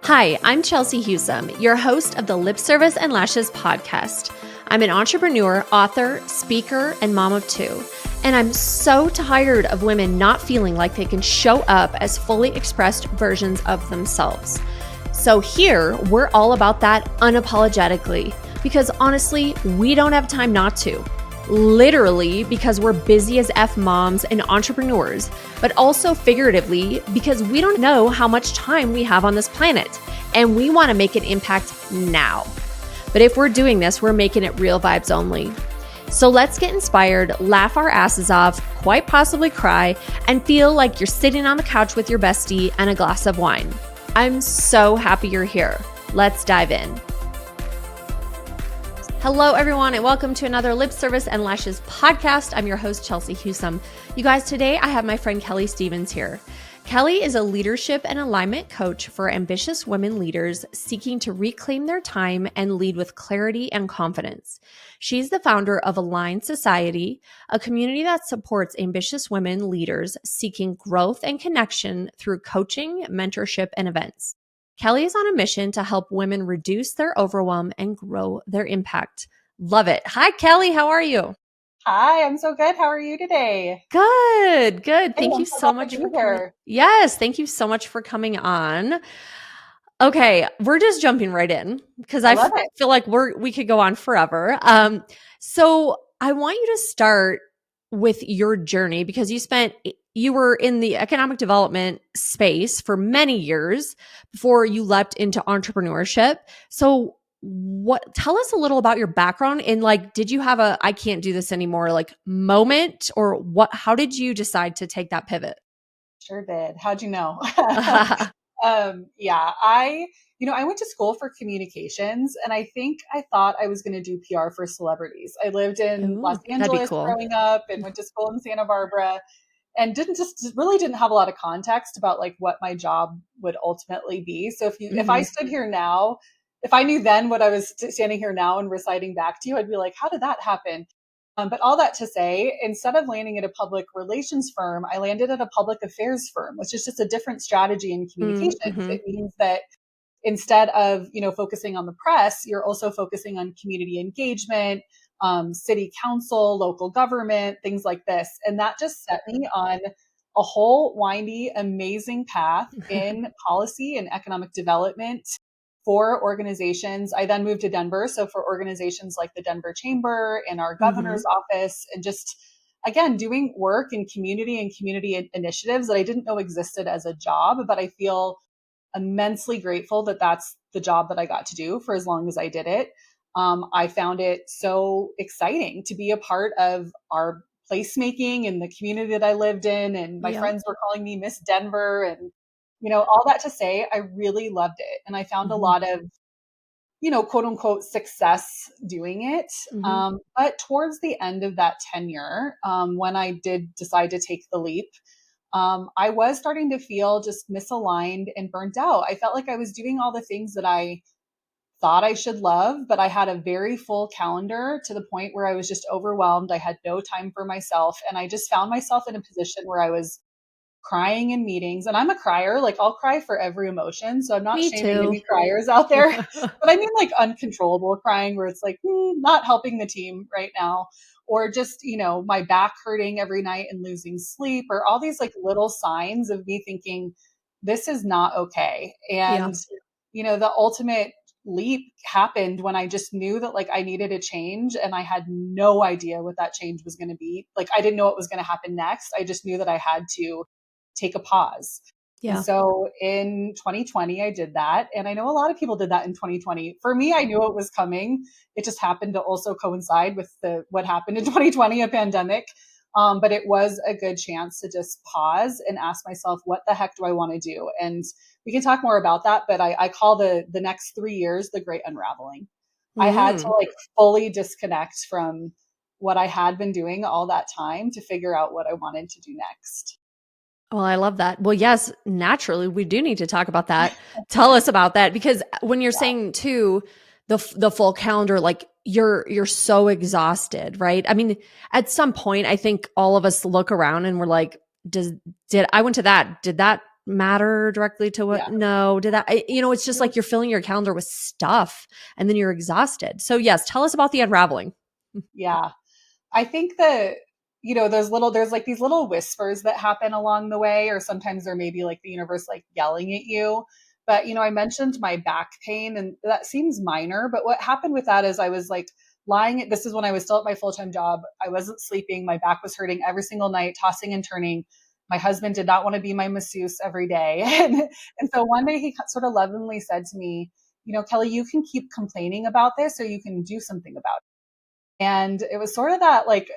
Hi, I'm Chelsea Hewsome, your host of the Lip Service and Lashes podcast. I'm an entrepreneur, author, speaker, and mom of two. And I'm so tired of women not feeling like they can show up as fully expressed versions of themselves. So here, we're all about that unapologetically, because honestly, we don't have time not to. Literally, because we're busy as F moms and entrepreneurs, but also figuratively, because we don't know how much time we have on this planet, and we want to make an impact now. But if we're doing this, we're making it real vibes only. So let's get inspired, laugh our asses off, quite possibly cry, and feel like you're sitting on the couch with your bestie and a glass of wine. I'm so happy you're here. Let's dive in. Hello, everyone, and welcome to another Lip Service and Lashes podcast. I'm your host, Chelsea Hewsome. You guys, today I have my friend Kelly Stevens here. Kelly is a leadership and alignment coach for ambitious women leaders seeking to reclaim their time and lead with clarity and confidence. She's the founder of Aligned Society, a community that supports ambitious women leaders seeking growth and connection through coaching, mentorship, and events. Kelly is on a mission to help women reduce their overwhelm and grow their impact. Love it. Hi, Kelly. How are you? Hi, I'm so good. How are you today? Good. Hey, Thank I'm you so so glad much to for be coming. here. Yes, thank you so much for coming on. Okay, we're just jumping right in because I I love it. feel like we could go on forever. So I want you to start with your journey because you were in the economic development space for many years before you leapt into entrepreneurship. So tell us a little about your background and did you have a I can't do this anymore moment, or how did you decide to take that pivot? Sure did. How'd you know? Yeah, I went to school for communications, and I think I thought I was going to do PR for celebrities. I lived in Los Ooh, that'd be Angeles cool. growing up and went to school in Santa Barbara, and really didn't have a lot of context about what my job would ultimately be. So if I stood here now, if I knew then what I was standing here now and reciting back to you, I'd be like, how did that happen? But all that to say, instead of landing at a public relations firm, I landed at a public affairs firm, which is just a different strategy in communications. Mm-hmm. It means that instead of focusing on the press, you're also focusing on community engagement, city council, local government, things like this. And that just set me on a whole windy, amazing path in policy and economic development for organizations. I then moved to Denver. So for organizations like the Denver Chamber and our Mm-hmm. governor's office, and just, again, doing work in community and community initiatives that I didn't know existed as a job, but I feel immensely grateful that that's the job that I got to do for as long as I did it. I found it so exciting to be a part of our placemaking in the community that I lived in. And my Yep. friends were calling me Miss Denver, and, all that to say, I really loved it. And I found a Mm-hmm. lot of, quote unquote success doing it. Mm-hmm. But towards the end of that tenure, when I did decide to take the leap, I was starting to feel just misaligned and burnt out. I felt like I was doing all the things that I thought I should love, but I had a very full calendar to the point where I was just overwhelmed. I had no time for myself. And I just found myself in a position where I was crying in meetings. And I'm a crier, I'll cry for every emotion. So I'm not Me shaming too. any criers out there, but I mean uncontrollable crying where it's not helping the team right now. Or just, my back hurting every night and losing sleep, or all these little signs of me thinking, this is not okay. Yeah. And, the ultimate leap happened when I just knew that I needed a change, and I had no idea what that change was going to be. I didn't know what was going to happen next. I just knew that I had to take a pause. And Yeah. so in 2020, I did that. And I know a lot of people did that in 2020. For me, I knew it was coming. It just happened to also coincide with what happened in 2020, a pandemic. But it was a good chance to just pause and ask myself, what the heck do I want to do? And we can talk more about that, but I call the next 3 years the great unraveling. I had to Mm. fully disconnect from what I had been doing all that time to figure out what I wanted to do next. Well, I love that. Well, yes, naturally, we do need to talk about that. Tell us about that, because when you're saying too, the full calendar, you're so exhausted, right? I mean, at some point, I think all of us look around and we're like, did I went to that? Did that matter directly to what? Yeah. No. Did that, it's just like you're filling your calendar with stuff and then you're exhausted. So yes, tell us about the unraveling. Yeah. I think that, there's like these little whispers that happen along the way, or sometimes there may be like the universe like yelling at you. But, I mentioned my back pain and that seems minor. But what happened with that is I was like this is when I was still at my full time job. I wasn't sleeping. My back was hurting every single night, tossing and turning. My husband did not want to be my masseuse every day. And so one day he sort of lovingly said to me, Kelly, you can keep complaining about this or you can do something about it. And it was sort of that like,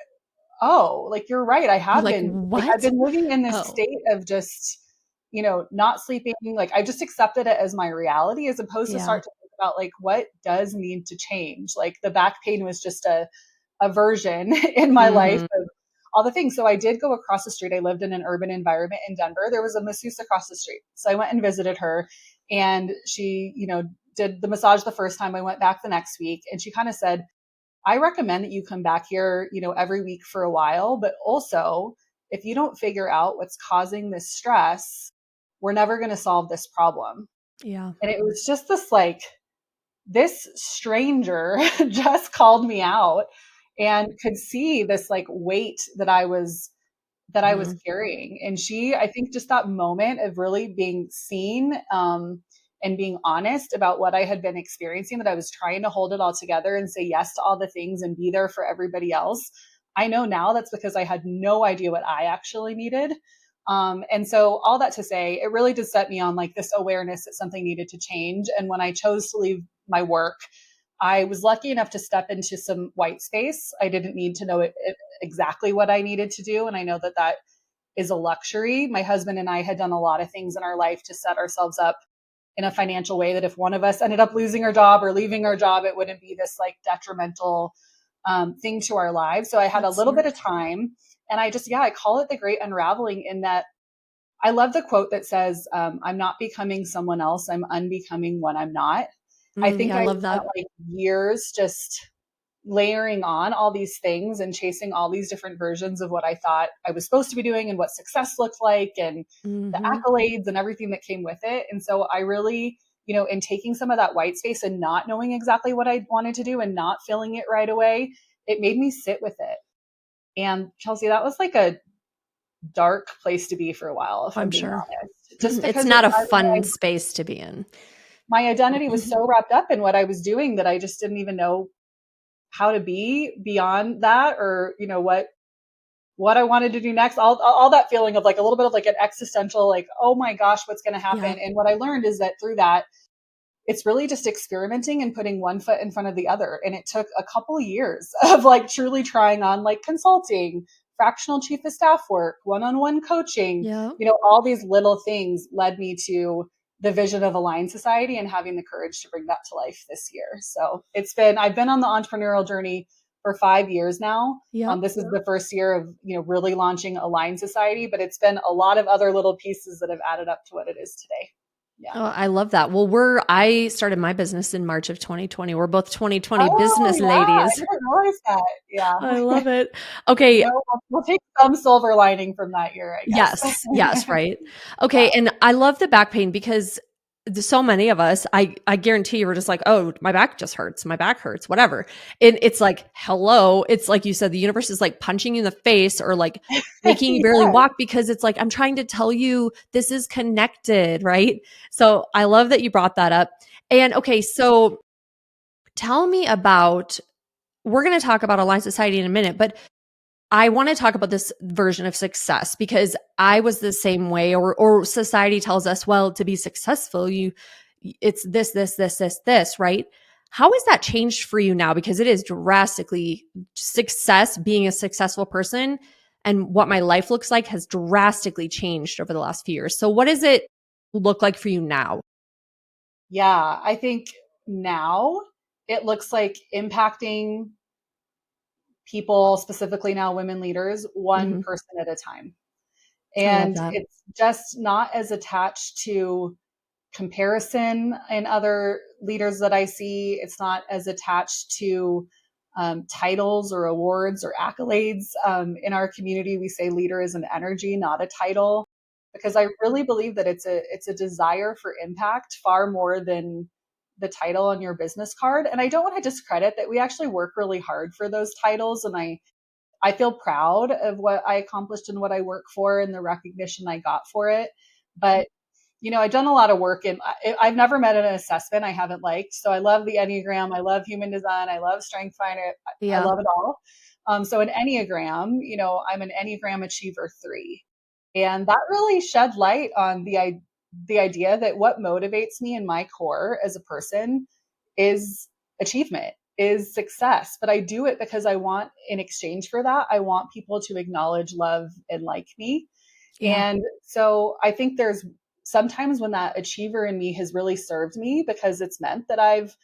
oh, like you're right. You're like, I've what? been living in this Oh, state of just, not sleeping. Like I just accepted it as my reality as opposed to yeah. start to think about like what does need to change. Like the back pain was just a version in my life Mm-hmm. of all the things. So I did go across the street. I lived in an urban environment in Denver. There was a masseuse across the street. So I went and visited her and she, did the massage the first time. I went back the next week and she kind of said, I recommend that you come back here, every week for a while, but also if you don't figure out what's causing this stress, we're never going to solve this problem. Yeah. And it was just this stranger just called me out and could see this like weight that I was Mhm. carrying. And I think just that moment of really being seen, and being honest about what I had been experiencing, that I was trying to hold it all together and say yes to all the things and be there for everybody else. I know now that's because I had no idea what I actually needed. And so all that to say, it really did set me on like this awareness that something needed to change. And when I chose to leave my work, I was lucky enough to step into some white space. I didn't need to know exactly what I needed to do. And I know that that is a luxury. My husband and I had done a lot of things in our life to set ourselves up in a financial way that if one of us ended up losing our job or leaving our job, it wouldn't be this like detrimental thing to our lives. So I had a That's little bit smart. of time and I call it the great unraveling in that I love the quote that says, I'm not becoming someone else. I'm unbecoming what I'm not. I think Yeah, I I love spent that. like years just layering on all these things and chasing all these different versions of what I thought I was supposed to be doing and what success looked like and the Mhm. accolades and everything that came with it. And so I really, in taking some of that white space and not knowing exactly what I wanted to do and not feeling it right away, it made me sit with it. And Chelsea, that was like a dark place to be for a while, if I'm I'm being sure. honest, just It's because not a fun space to be in. my identity was so wrapped up in what I was doing that I just didn't even know how to be beyond that, or what I wanted to do next. All that feeling of like a little bit of like an existential, like, oh my gosh, what's going to Yeah. happen? And what I learned is that through that, it's really just experimenting and putting one foot in front of the other. And it took a couple of years of like truly trying on like consulting, fractional chief of staff work, one-on-one coaching, Yeah. all these little things led me to the vision of Align Society and having the courage to bring that to life this year. So I've been on the entrepreneurial journey for 5 years now. Yep. This is the first year of, really launching Align Society, but it's been a lot of other little pieces that have added up to what it is today. Yeah. Oh, I love that. Well, I started my business in March of 2020. We're both 2020 Oh, business yeah, I ladies. didn't realize that. Yeah. I love it. Okay. We'll take some silver lining from that year, I guess. Yes. Yes. Right. Yeah. Okay. And I love the back pain because so many of us, I guarantee you were just like, oh, my back just hurts. My back hurts, whatever. And it's like, hello. It's like you said, the universe is like punching you in the face or like making you barely Yeah. walk because it's like, I'm trying to tell you this is connected. Right. So I love that you brought that up. And okay. So tell me about, we're going to talk about Align Society in a minute, but I want to talk about this version of success because I was the same way, or society tells us, well, to be successful, it's this, right? How has that changed for you now? Because it is drastically success, being a successful person and what my life looks like has drastically changed over the last few years. So what does it look like for you now? Yeah. I think now it looks like impacting people, specifically now women leaders, one Hmm. person at a time. I love And that. it's just not as attached to comparison in other leaders that I see. It's not as attached to titles or awards or accolades. In our community, we say leader is an energy, not a title. because I really believe that it's a desire for impact far more than the title on your business card. And I don't want to discredit that we actually work really hard for those titles. And I feel proud of what I accomplished and what I work for and the recognition I got for it. But I've done a lot of work and I've never met an assessment I haven't liked. So I love the Enneagram. I love human design. I love Strength Finder. I Yeah. love it all. So an Enneagram, I'm an Enneagram Achiever 3. And that really shed light on the idea that what motivates me in my core as a person is achievement, is success. But I do it because I want, in exchange for that, I want people to acknowledge, love, and like me. Yeah. And so I think there's sometimes when that achiever in me has really served me because it's meant that I've,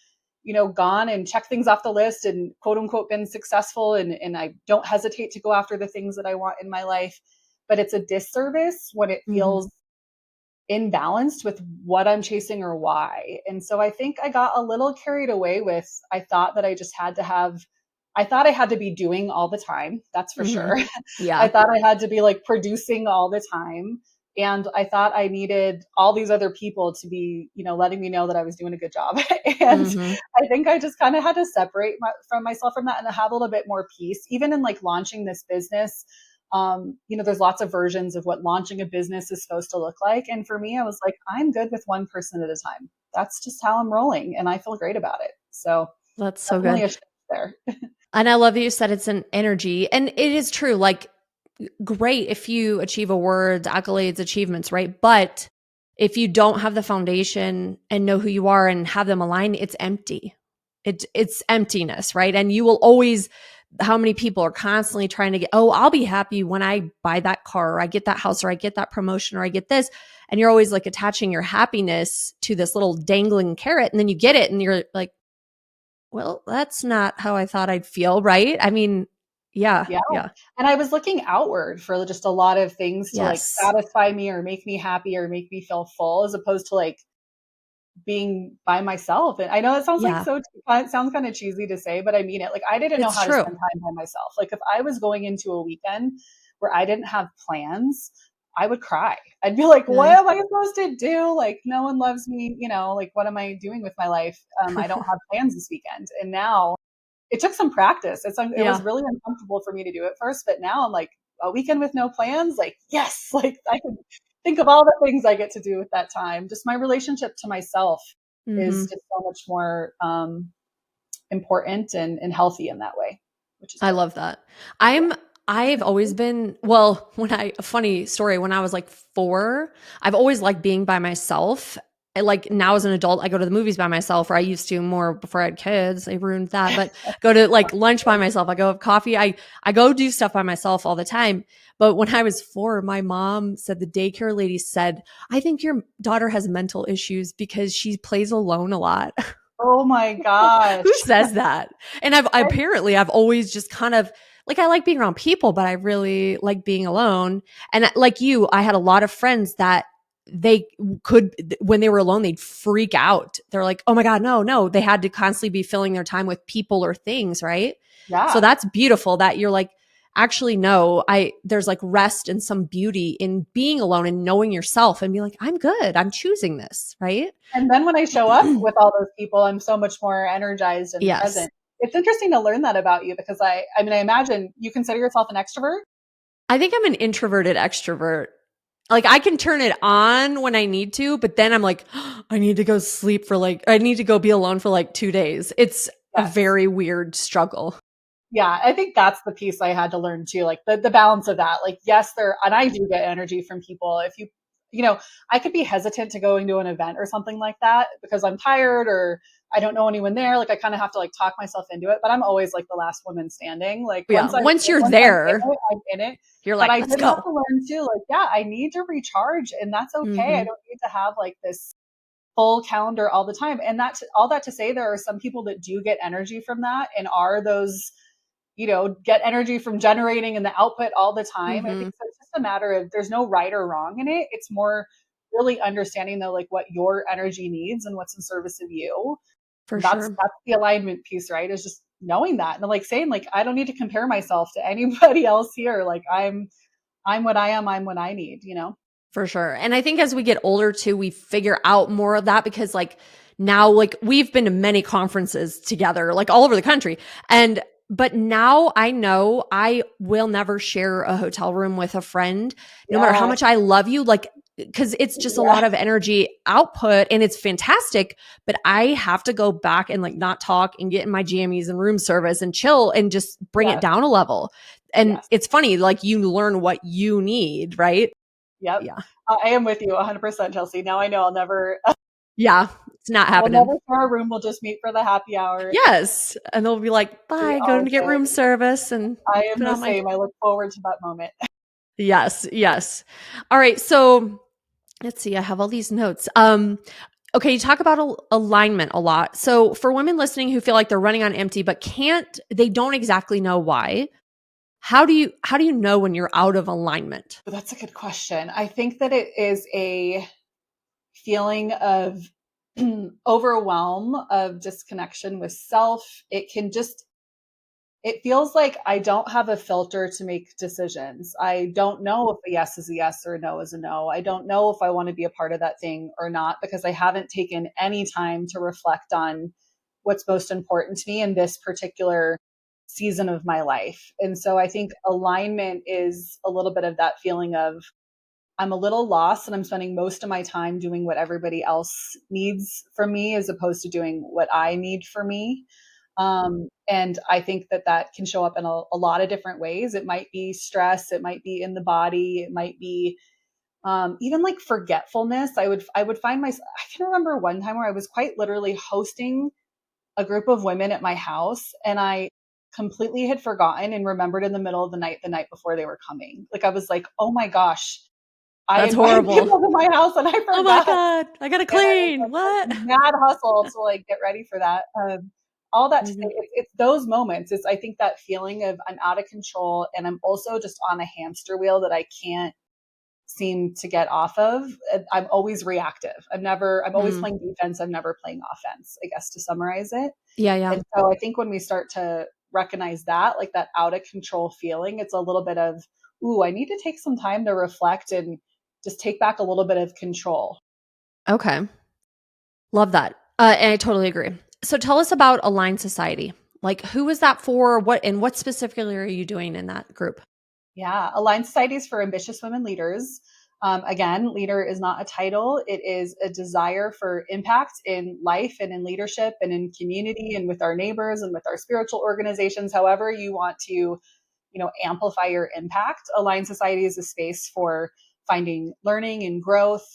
gone and checked things off the list and quote unquote been successful. And I don't hesitate to go after the things that I want in my life. But it's a disservice when it Mm-hmm. feels imbalanced with what I'm chasing or why. And so I think I got a little carried away with, I thought that I thought I had to be doing all the time. That's for Mm-hmm. sure. I Yeah. thought I had to be like producing all the time. And I thought I needed all these other people to be, letting me know that I was doing a good job. And Mm-hmm. I think I just kind of had to separate from myself from that and have a little bit more peace, even in like launching this business. There's lots of versions of what launching a business is supposed to look like. And for me, I was like, I'm good with one person at a time. That's just how I'm rolling. And I feel great about it. So That's so definitely good. a shift there. And I love that you said it's an energy. And it is true. Like, great if you achieve awards, accolades, achievements, right? But if you don't have the foundation and know who you are and have them align, it's empty. It's emptiness, right? And you will always, how many people are constantly trying to get, oh, I'll be happy when I buy that car or I get that house or I get that promotion or I get this. And you're always like attaching your happiness to this little dangling carrot. And then you get it and you're like, well, that's not how I thought I'd feel, right? I mean, yeah, Yeah. yeah, And I was looking outward for just a lot of things to like yes, satisfy me or make me happy or make me feel full as opposed to like being by myself. And I know it sounds like yeah. it sounds kind of cheesy to say, but I mean it. Like I didn't know It's how to true. spend time by myself. Like if I was going into a weekend where I didn't have plans, I would cry. I'd be like, what Really? am I supposed to do? Like no one loves me, like what am I doing with my life? I don't have plans this weekend. And now it took some practice. It was Yeah. really uncomfortable for me to do it first, but now I'm like a weekend with no plans. Like, yes, like I can think of all the things I get to do with that time. Just my relationship to myself is Mhm. just so much more important and healthy in that way, which is I good. love that. Yeah. I've always been, well, a funny story, when I was like 4, I've always liked being by myself. Like now as an adult, I go to the movies by myself, or I used to more before I had kids. They ruined that, but go to like lunch by myself. I go have coffee. I go do stuff by myself all the time. But when I was 4, my mom said, the daycare lady said, I think your daughter has mental issues because she plays alone a lot. Oh my Who gosh. says that? And I've always just kind of like, I like being around people, but I really like being alone. And like you, I had a lot of friends that they could, when they were alone, they'd freak out. They're like, oh my God, no, no. They had to constantly be filling their time with people or things, right? So Yeah. that's beautiful that you're like, actually, no, there's like rest and some beauty in being alone and knowing yourself and be like, I'm good. I'm choosing this, right? And then when I show up with all those people, I'm so much more energized and Yes. present. It's interesting to learn that about you because I mean, I imagine you consider yourself an extrovert. I think I'm an introverted extrovert. Like I can turn it on when I need to, but then I'm like, I need to go sleep for like, I need to go be alone for like 2 days. It's a Yes. very weird struggle. Yeah, I think that's the piece I had to learn too, like the balance of that. Like, yes, and I do get energy from people. If I could be hesitant to going to an event or something like that because I'm tired or I don't know anyone there. Like, I kind of have to like talk myself into it. But I'm always like the last woman standing. Like, Yeah. Once you're once there, I'm in it. you're But like, I let's did have go. to learn too. Like, yeah, I need to recharge, and that's okay. I Hmm. don't need to have like this full calendar all the time. And all that to say, there are some people that do get energy from that and are those get energy from generating and the output all the time. I Hmm. think so it's just a matter of there's no right or wrong in it. It's more really understanding though, like what your energy needs and what's in service of you. For That's sure. that's the alignment piece, right? Is just knowing that and like saying like I don't need to compare myself to anybody else here. Like I'm what I am. I'm what I need. For sure. And I think as we get older too, we figure out more of that because like now, like we've been to many conferences together, like all over the country. But now I know I will never share a hotel room with a friend, no matter how Yeah. much I love you. Like, because it's just a Yeah. lot of energy output and it's fantastic, but I have to go back and like not talk and get in my jammies and room service and chill and just bring it Yes. down a level. And Yes. it's funny, like you learn what you need, right? Yep. Yeah. I am with you 100%, Chelsea. Now I know Yeah, it's not I'll happening. never share a room. We'll just meet for the happy hour. Yes. And they'll be like, Be bye, go all to get room good. service and I am put the on my. same. I look forward to that moment. Yes, yes. All right. So let's see. I have all these notes. Okay, you talk about alignment a lot. So for women listening who feel like they're running on empty but they don't exactly know why. How do you know when you're out of alignment? But that's a good question. I think that it is a feeling of overwhelm, of disconnection with self. It feels like I don't have a filter to make decisions. I don't know if a yes is a yes or a no is a no. I don't know if I want to be a part of that thing or not because I haven't taken any time to reflect on what's most important to me in this particular season of my life. And so I think alignment is a little bit of that feeling of I'm a little lost and I'm spending most of my time doing what everybody else needs from me as opposed to doing what I need for me. And I think that that can show up in a lot of different ways. It might be stress, it might be in the body, it might be even like forgetfulness. I would find myself. I can remember one time where I was quite literally hosting a group of women at my house, and I completely had forgotten and remembered in the middle of the night before they were coming. Like I was like, oh my gosh, I That's invited horrible. people to my house and I Oh my forgot. God. I got to And I was clean. like What? this mad hustle to like get ready for that. All that to say, Mhm. it's those moments. It's I think that feeling of I'm out of control and I'm also just on a hamster wheel that I can't seem to get off of. I'm always reactive. I'm always Mm. playing defense. I'm never playing offense, I guess to summarize it. Yeah, yeah. And so I think when we start to recognize that, like that out of control feeling, it's a little bit of, ooh, I need to take some time to reflect and just take back a little bit of control. Okay. Love that. And I totally agree. So tell us about Align Society. Like who is that for? What specifically are you doing in that group? Yeah, Aligned Societies for Ambitious Women Leaders. Again, leader is not a title. It is a desire for impact in life and in leadership and in community and with our neighbors and with our spiritual organizations, however you want to, amplify your impact. Aligned Society is a space for finding learning and growth,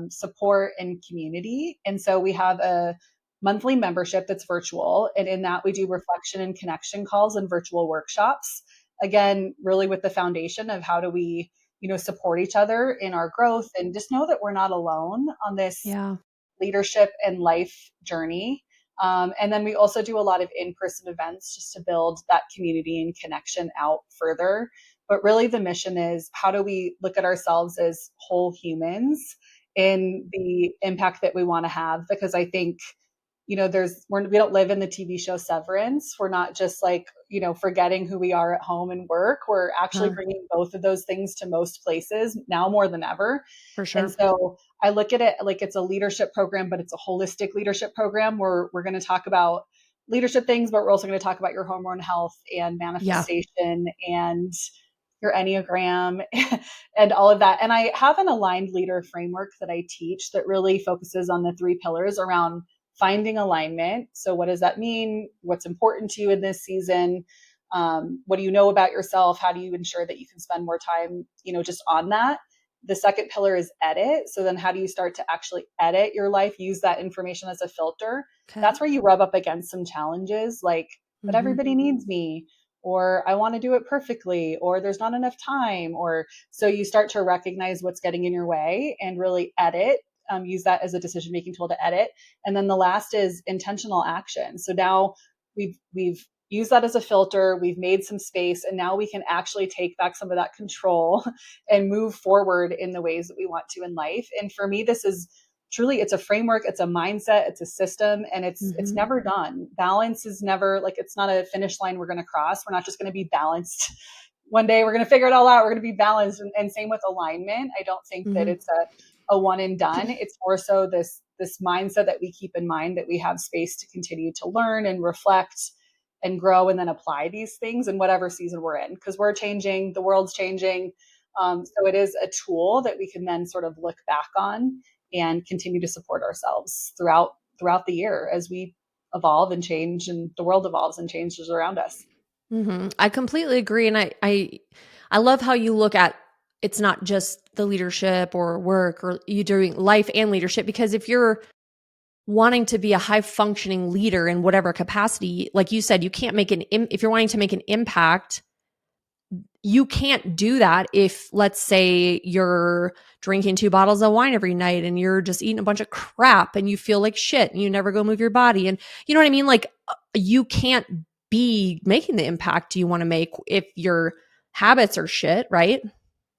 support and community. And so we have a monthly membership that's virtual. And in that we do reflection and connection calls and virtual workshops. Again, really with the foundation of how do we, support each other in our growth and just know that we're not alone on this Yeah. leadership and life journey. And then we also do a lot of in person events just to build that community and connection out further. But really, the mission is how do we look at ourselves as whole humans in the impact that we want to have? Because I think we don't live in the TV show Severance. We're not just like, forgetting who we are at home and work. We're actually Uh, bringing both of those things to most places now more than ever. for And sure. so I look at it like it's a leadership program, but it's a holistic leadership program where we're going to talk about leadership things, but we're also going to talk about your hormone health and Yeah. manifestation and your Enneagram and all of that. And I have an aligned leader framework that I teach that really focuses on the three pillars around finding alignment. So, what does that mean? What's important to you in this season? What do you know about yourself? How do you ensure that you can spend more time, just on that? The second pillar is edit. So then how do you start to actually edit your life, use that information as a filter? Okay. That's where you rub up against some challenges like, but Hmm. everybody needs me, or I want to do it perfectly, or there's not enough time, or so you start to recognize what's getting in your way and really edit. Use that as a decision making tool to edit. And then the last is intentional action. So now we've used that as a filter, we've made some space, and now we can actually take back some of that control and move forward in the ways that we want to in life. And for me, this is truly, it's a framework, it's a mindset, it's a system, and it's Hmm. never done. Balance is never like, it's not a finish line we're going to cross. We're not just going to be balanced one day we're going to figure it all out. We're going to be balanced. And same with alignment. I don't think that it's a one and done. It's more so this mindset that we keep in mind, that we have space to continue to learn and reflect and grow and then apply these things in whatever season we're in, because we're changing, the world's changing. So it is a tool that we can then sort of look back on and continue to support ourselves throughout the year as we evolve and change, and the world evolves and changes around us. I completely agree. And I love how you look at, it's not just the leadership or work, or you doing life and leadership, because if you're wanting to be a high functioning leader in whatever capacity, like you said, you can't make if you're wanting to make an impact, you can't do that if, let's say, you're drinking 2 bottles of wine every night and you're just eating a bunch of crap and you feel like shit and you never go move your body. And you know what I mean? Like, you can't be making the impact you want to make if your habits are shit, right?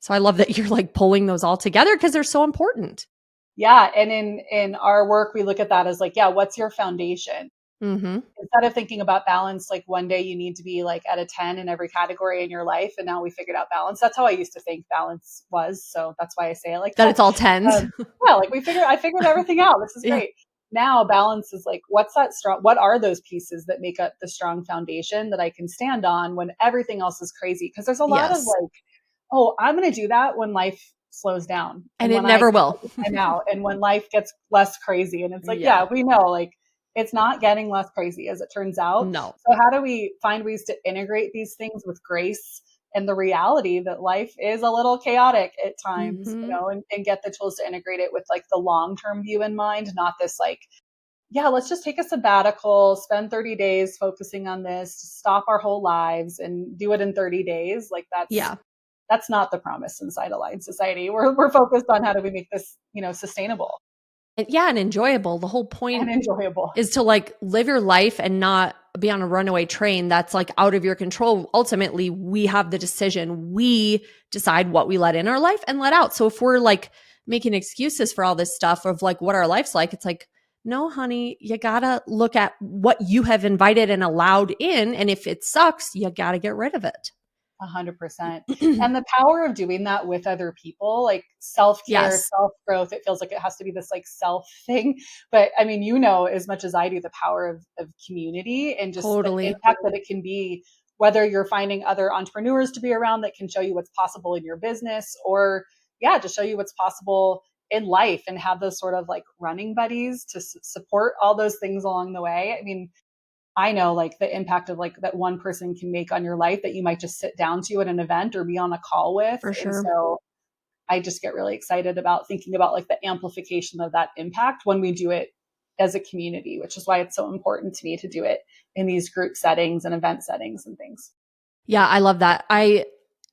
So I love that you're like pulling those all together, because they're so important. Yeah. And in our work, we look at that as like, yeah, what's your foundation? Instead of thinking about balance, like one day you need to be like at a 10 in every category in your life. And now we figured out balance. That's how I used to think balance was. So that's why I say it like that. that. It's all 10s. Yeah. Like I figured everything out. This is Yeah. great. Now balance is like, what's that strong? What are those pieces that make up the strong foundation that I can stand on when everything else is crazy? Because there's a lot of like, oh, I'm going to do that when life slows down, and when it never I will. time out, and when life gets less crazy. And it's like, Yeah. yeah, we know, like, it's not getting less crazy, as it turns out. No. So how do we find ways to integrate these things with grace and the reality that life is a little chaotic at times, and get the tools to integrate it with like the long-term view in mind, not this like, yeah, let's just take a sabbatical, spend 30 days focusing on this, stop our whole lives and do it in 30 days. Like that's not the promise inside Aligned Society. We're focused on how do we make this, sustainable. And enjoyable. The whole point And enjoyable is to like live your life and not be on a runaway train that's like out of your control. Ultimately, we have the decision. We decide what we let in our life and let out. So if we're like making excuses for all this stuff of like what our life's like, it's like, no, honey, you gotta look at what you have invited and allowed in. And if it sucks, you gotta get rid of it. 100%. And the power of doing that with other people, like self-care, Yes. self-growth, it feels like it has to be this like self thing. But I mean, as much as I do, the power of community and just the impact that it can be, whether you're finding other entrepreneurs to be around that can show you what's possible in your business, or just show you what's possible in life, and have those sort of like running buddies to support all those things along the way. I mean, I know like the impact of like that one person can make on your life that you might just sit down to at an event or be on a call with. For sure. And so I just get really excited about thinking about like the amplification of that impact when we do it as a community, which is why it's so important to me to do it in these group settings and event settings and things. Yeah, I love that.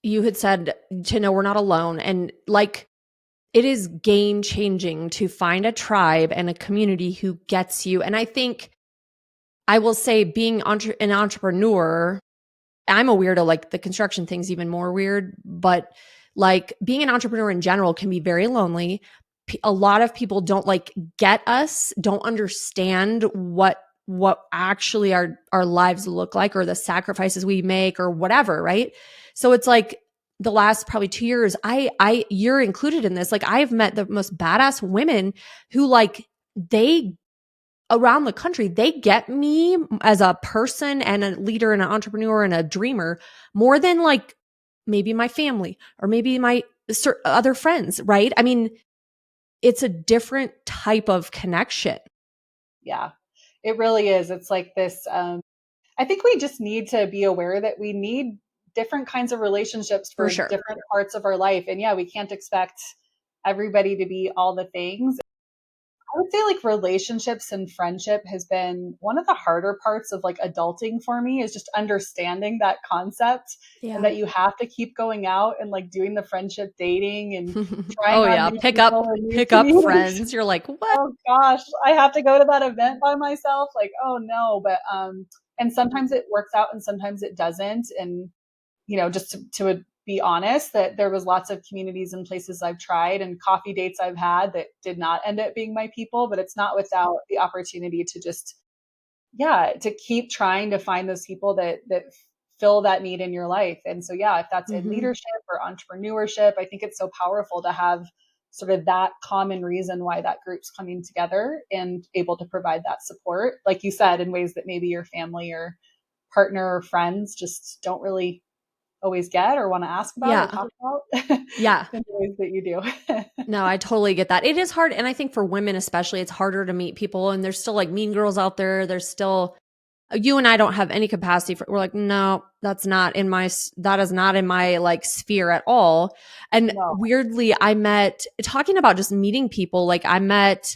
You had said to know we're not alone, and like it is game changing to find a tribe and a community who gets you. And I think I will say, being an entrepreneur, I'm a weirdo. Like the construction thing's even more weird, but like being an entrepreneur in general can be very lonely. A lot of people don't like get us, don't understand what actually our lives look like, or the sacrifices we make, or whatever, right? So it's like the last probably 2 years, you're included in this. Like I've met the most badass women who like around the country, they get me as a person and a leader and an entrepreneur and a dreamer more than like maybe my family or maybe my other friends, right? I mean, it's a different type of connection. Yeah, it really is. It's like this. I think we just need to be aware that we need different kinds of relationships for sure. different parts of our life. And yeah, we can't expect everybody to be all the things. I would say like relationships and friendship has been one of the harder parts of like adulting for me, is just understanding that concept, and that you have to keep going out and like doing the friendship dating and trying on new pick up friends. You're like, what? Oh gosh, I have to go to that event by myself. Like, oh no. But and sometimes it works out and sometimes it doesn't. And just to be honest, that there was lots of communities and places I've tried and coffee dates I've had that did not end up being my people. But it's not without the opportunity to just, to keep trying to find those people that fill that need in your life. And so, yeah, if that's in Mm-hmm. leadership or entrepreneurship, I think it's so powerful to have sort of that common reason why that group's coming together and able to provide that support, like you said, in ways that maybe your family or partner or friends just don't really always get or want to ask about or Yeah. talk about Yeah. in the ways that you do. No, I totally get that. It is hard. And I think for women, especially, it's harder to meet people. And there's still like mean girls out there. There's still, you and I don't have any capacity for, we're like, no, that is not in my like sphere at all. And No. weirdly, I met, talking about just meeting people, like I met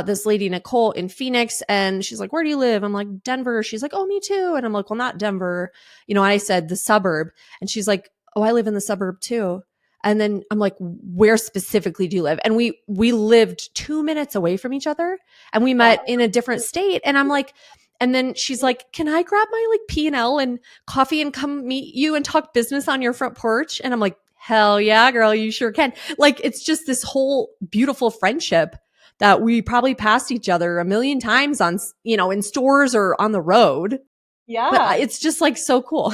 this lady, Nicole, in Phoenix, and she's like, where do you live? I'm like, Denver. She's like, oh, me too. And I'm like, well, not Denver. I said the suburb. And she's like, oh, I live in the suburb too. And then I'm like, where specifically do you live? And we lived 2 minutes away from each other, and we met Wow. in a different state. And I'm like, and then she's like, can I grab my like P&L and coffee and come meet you and talk business on your front porch? And I'm like, hell yeah, girl, you sure can. Like, it's just this whole beautiful friendship that we probably passed each other a million times on, in stores or on the road. But Yeah. it's just like so cool.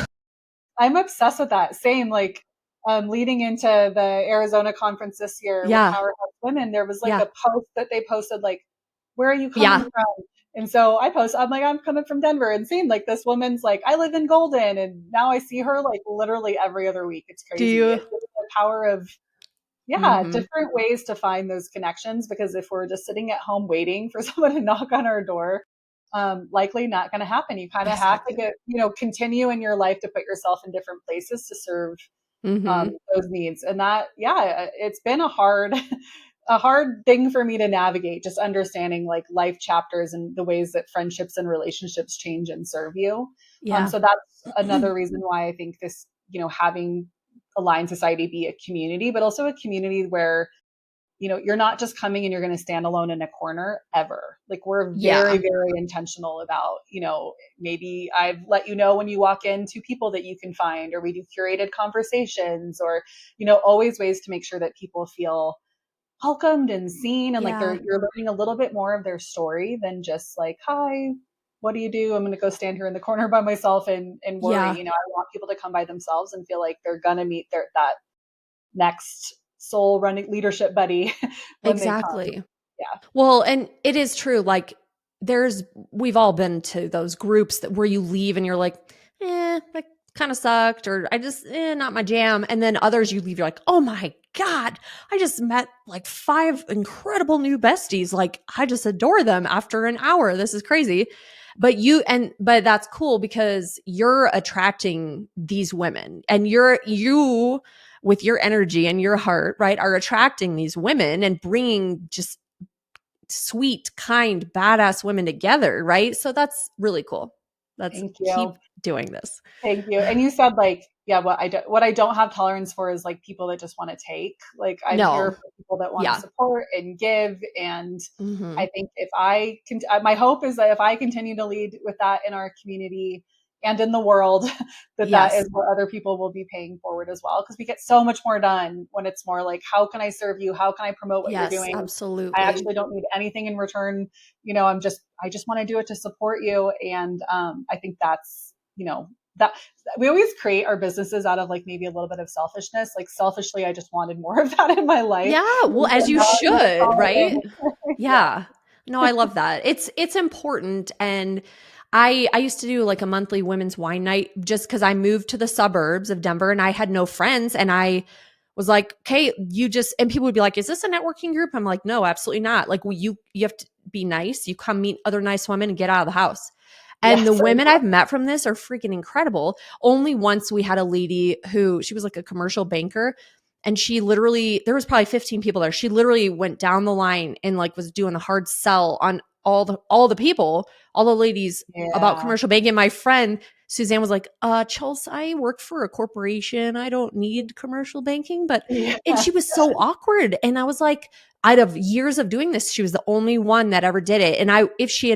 I'm obsessed with that. Same, like leading into the Arizona conference this year with Yeah. Powerhouse Women, there was like Yeah. a post that they posted, like, where are you coming Yeah. from? And so I'm like, I'm coming from Denver. And same, like this woman's like, I live in Golden. And now I see her like literally every other week. It's Do crazy. you? It's just the power of, yeah, Mm-hmm. different ways to find those connections. Because if we're just sitting at home waiting for someone to knock on our door, likely not going to happen. You kind of have to Exactly. continue in your life to put yourself in different places to serve Mm-hmm. those needs. And that, yeah, it's been a hard, a hard thing for me to navigate, just understanding like life chapters and the ways that friendships and relationships change and serve you. Yeah. So that's another reason why I think this, having Aligned Society be a community, but also a community where you're not just coming and you're going to stand alone in a corner ever. Like we're very, Yeah. very intentional about, maybe I've let you know when you walk in 2 people that you can find, or we do curated conversations, or, always ways to make sure that people feel welcomed and seen. And like Yeah. you're learning a little bit more of their story than just like, hi, what do you do? I'm going to go stand here in the corner by myself and worry. Yeah. I want people to come by themselves and feel like they're going to meet that next soul running leadership buddy when they come. Exactly. Yeah. Well, and it is true. Like we've all been to those groups where you leave and you're like, that kind of sucked, or I just, not my jam. And then others you leave, you're like, oh my God, I just met like 5 incredible new besties. Like I just adore them after an hour. This is crazy. But that's cool because you're attracting these women, and you with your energy and your heart, right, are attracting these women and bringing just sweet, kind, badass women together, right? So that's really cool. Let's Thank keep you. doing this. Thank you. And you said like, yeah, what I don't have tolerance for is like people that just want to take. Like I'm here No. for people that want to Yeah. support and give. And Mm-hmm. I think if I can, my hope is that if I continue to lead with that in our community and in the world, that Yes. is what other people will be paying forward as well. Because we get so much more done when it's more like, how can I serve you? How can I promote what you're Yes, doing? I absolutely. actually don't need anything in return. I just want to do it to support you. And I think that's, that we always create our businesses out of like maybe a little bit of selfishness. Like selfishly, I just wanted more of that in my life. Yeah, well, And so as you now I'm going to should, call it right? in. Yeah. Yeah. No, I love that. It's important. And I used to do like a monthly women's wine night just cuz I moved to the suburbs of Denver and I had no friends, and I was like, "Okay, and people would be like, "Is this a networking group?" I'm like, "No, absolutely not. Like you have to be nice. You come meet other nice women and get out of the house." And the Yes. women I've met from this are freaking incredible. Only once we had a lady who she was like a commercial banker, and she literally, there was probably 15 people there. She literally went down the line and like was doing the hard sell on all the people, all the ladies about Yeah. commercial banking. My friend Suzanne was like, Chelsea, I work for a corporation. I don't need commercial banking. And Yeah. she was so awkward. And I was like, out of years of doing this, she was the only one that ever did it. And if she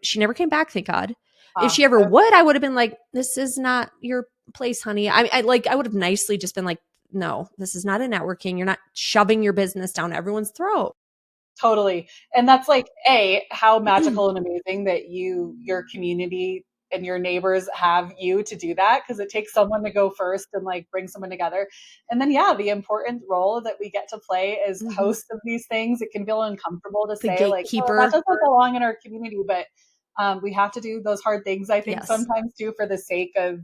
she never came back, thank God. If she ever That's would, I would have been like, this is not your place, honey. I would have nicely just been like, no, this is not a networking. You're not shoving your business down everyone's throat. totally. And that's like how magical and amazing that your community and your neighbors have you to do that, because it takes someone to go first and like bring someone together. And then, yeah, the important role that we get to play as hosts of these things. It can feel uncomfortable to The say like, oh, that gatekeeper. doesn't belong in our community, but we have to do those hard things, I think, Yes. sometimes too, for the sake of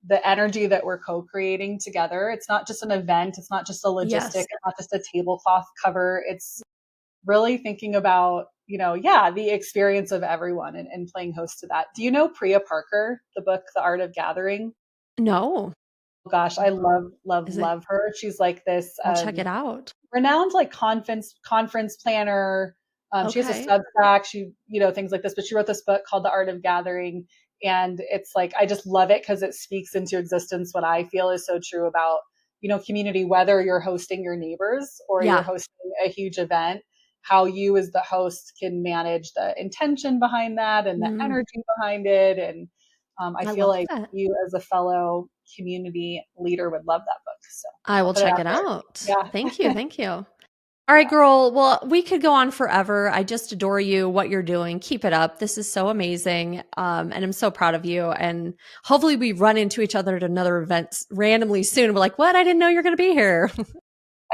the energy that we're co-creating together. It's not just an event. It's not just a logistic. Yes. It's not just a tablecloth cover. It's really thinking about, the experience of everyone, and playing host to that. Do you know Priya Parker, the book, The Art of Gathering? No. Oh, gosh, I love, Is it? love her. She's like this I'll check it out. renowned like conference planner. She has a Okay. Substack, things like this, but she wrote this book called The Art of Gathering. And it's like, I just love it because it speaks into existence what I feel is so true about, community, whether you're hosting your neighbors or you're Yeah. hosting a huge event, how you as the host can manage the intention behind that and the energy behind it. And I feel love like that. you as a fellow community leader would love that book. So I I'll will put check out it there. out. Yeah. Thank you. Thank you. All right, girl. Well, we could go on forever. I just adore you, what you're doing. Keep it up. This is so amazing. And I'm so proud of you. And hopefully we run into each other at another event randomly soon. We're like, what? I didn't know you're going to be here.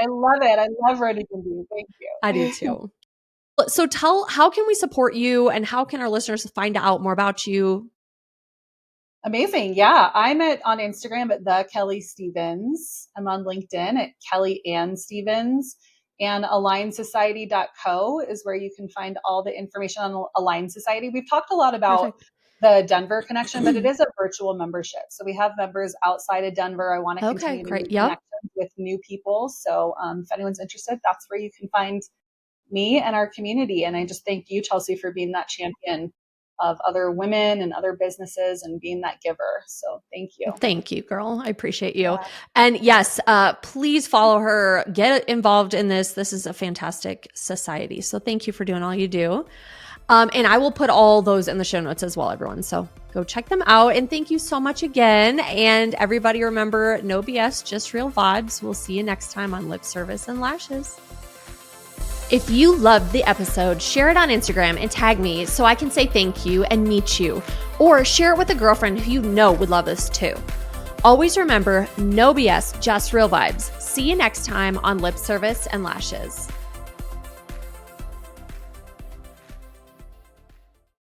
I love it. I love running into you. Thank you. I do too. So how can we support you, and how can our listeners find out more about you? Amazing. Yeah. I'm on Instagram at the Kelly Stevens. I'm on LinkedIn at Kelly Ann Stevens, and AlignSociety.co is where you can find all the information on Align Society. We've talked a lot about Perfect. the Denver connection, but it is a virtual membership. So we have members outside of Denver. I want to Okay, continue to great. make Yep. connections with new people. So if anyone's interested, that's where you can find me and our community. And I just thank you, Chelsea, for being that champion of other women and other businesses and being that giver. So thank you. Thank you, girl. I appreciate you. Yeah. And yes, please follow her. Get involved in this. This is a fantastic society. So thank you for doing all you do. And I will put all those in the show notes as well, everyone. So go check them out. And thank you so much again. And everybody remember, no BS, just real vibes. We'll see you next time on Lip Service and Lashes. If you loved the episode, share it on Instagram and tag me so I can say thank you and meet you. Or share it with a girlfriend who you know would love this too. Always remember, no BS, just real vibes. See you next time on Lip Service and Lashes.